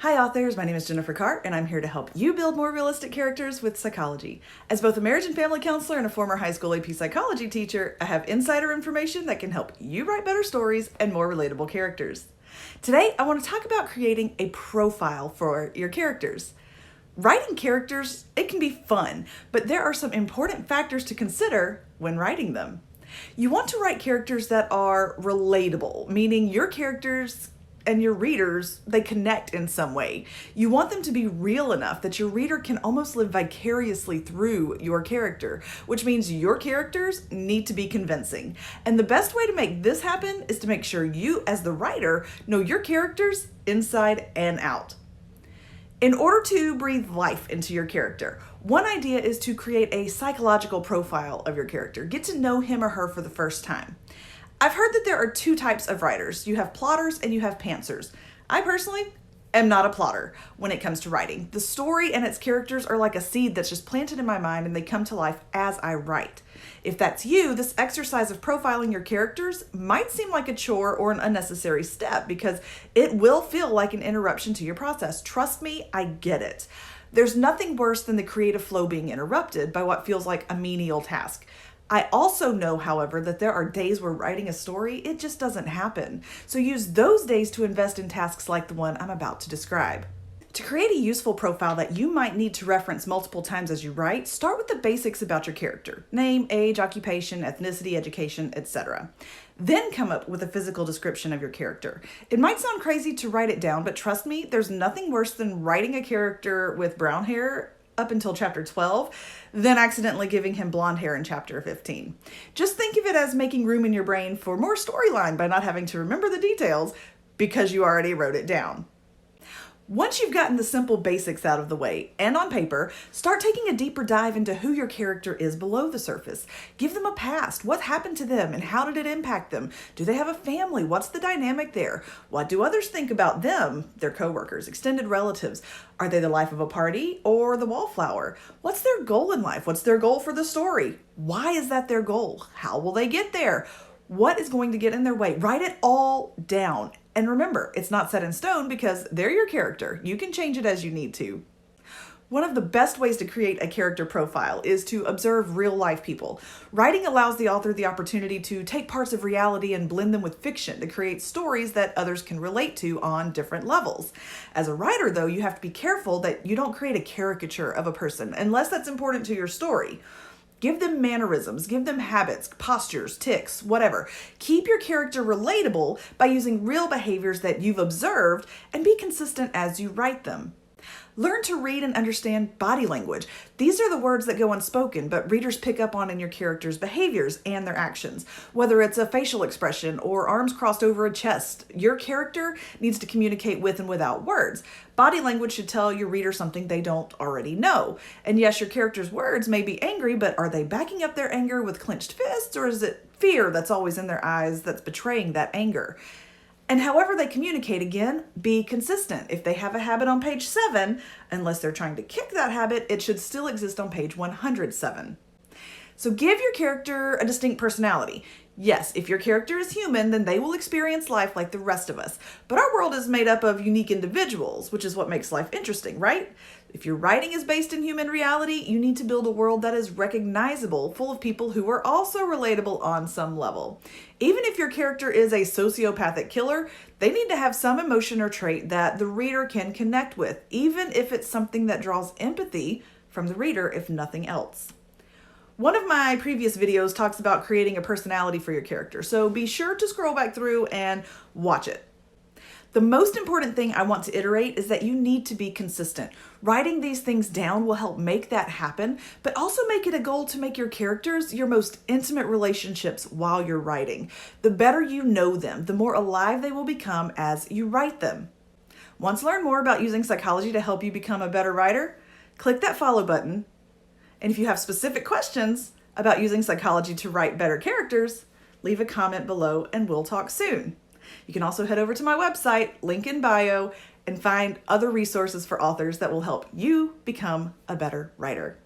Hi authors, my name is Jennifer Cart and I'm here to help you build more realistic characters with psychology. As both a marriage and family counselor and a former high school AP psychology teacher, I have insider information that can help you write better stories and more relatable characters. Today, I want to talk about creating a profile for your characters. Writing characters, it can be fun, but there are some important factors to consider when writing them. You want to write characters that are relatable, meaning your characters and your readers, they connect in some way. You want them to be real enough that your reader can almost live vicariously through your character, which means your characters need to be convincing. And the best way to make this happen is to make sure you, as the writer, know your characters inside and out. In order to breathe life into your character, one idea is to create a psychological profile of your character. Get to know him or her for the first time. I've heard that there are two types of writers. You have plotters and you have pantsers. I personally am not a plotter when it comes to writing. The story and its characters are like a seed that's just planted in my mind and they come to life as I write. If that's you, this exercise of profiling your characters might seem like a chore or an unnecessary step because it will feel like an interruption to your process. Trust me, I get it. There's nothing worse than the creative flow being interrupted by what feels like a menial task. I also know, however, that there are days where writing a story, it just doesn't happen. So use those days to invest in tasks like the one I'm about to describe. To create a useful profile that you might need to reference multiple times as you write, start with the basics about your character: name, age, occupation, ethnicity, education, etc. Then come up with a physical description of your character. It might sound crazy to write it down, but trust me, there's nothing worse than writing a character with brown hair up until chapter 12, then accidentally giving him blonde hair in chapter 15. Just think of it as making room in your brain for more storyline by not having to remember the details because you already wrote it down. Once you've gotten the simple basics out of the way and on paper, start taking a deeper dive into who your character is below the surface. Give them a past. What happened to them and how did it impact them? Do they have a family? What's the dynamic there? What do others think about them, their coworkers, extended relatives? Are they the life of a party or the wallflower? What's their goal in life? What's their goal for the story? Why is that their goal? How will they get there? What is going to get in their way? Write it all down. And remember, it's not set in stone because they're your character. You can change it as you need to. One of the best ways to create a character profile is to observe real life people. Writing allows the author the opportunity to take parts of reality and blend them with fiction to create stories that others can relate to on different levels. As a writer, though, you have to be careful that you don't create a caricature of a person unless that's important to your story. Give them mannerisms, give them habits, postures, tics, whatever. Keep your character relatable by using real behaviors that you've observed and be consistent as you write them. Learn to read and understand body language. These are the words that go unspoken, but readers pick up on in your character's behaviors and their actions. Whether it's a facial expression or arms crossed over a chest, your character needs to communicate with and without words. Body language should tell your reader something they don't already know. And yes, your character's words may be angry, but are they backing up their anger with clenched fists, or is it fear that's always in their eyes that's betraying that anger? And however they communicate, again, be consistent. If they have a habit on page 7, unless they're trying to kick that habit, it should still exist on page 107. So give your character a distinct personality. Yes, if your character is human, then they will experience life like the rest of us. But our world is made up of unique individuals, which is what makes life interesting, right? If your writing is based in human reality, you need to build a world that is recognizable, full of people who are also relatable on some level. Even if your character is a sociopathic killer, they need to have some emotion or trait that the reader can connect with, even if it's something that draws empathy from the reader, if nothing else. One of my previous videos talks about creating a personality for your character, so be sure to scroll back through and watch it. The most important thing I want to iterate is that you need to be consistent. Writing these things down will help make that happen, but also make it a goal to make your characters your most intimate relationships while you're writing. The better you know them, the more alive they will become as you write them. Want to learn more about using psychology to help you become a better writer? Click that follow button. And if you have specific questions about using psychology to write better characters, leave a comment below and we'll talk soon. You can also head over to my website, link in bio, and find other resources for authors that will help you become a better writer.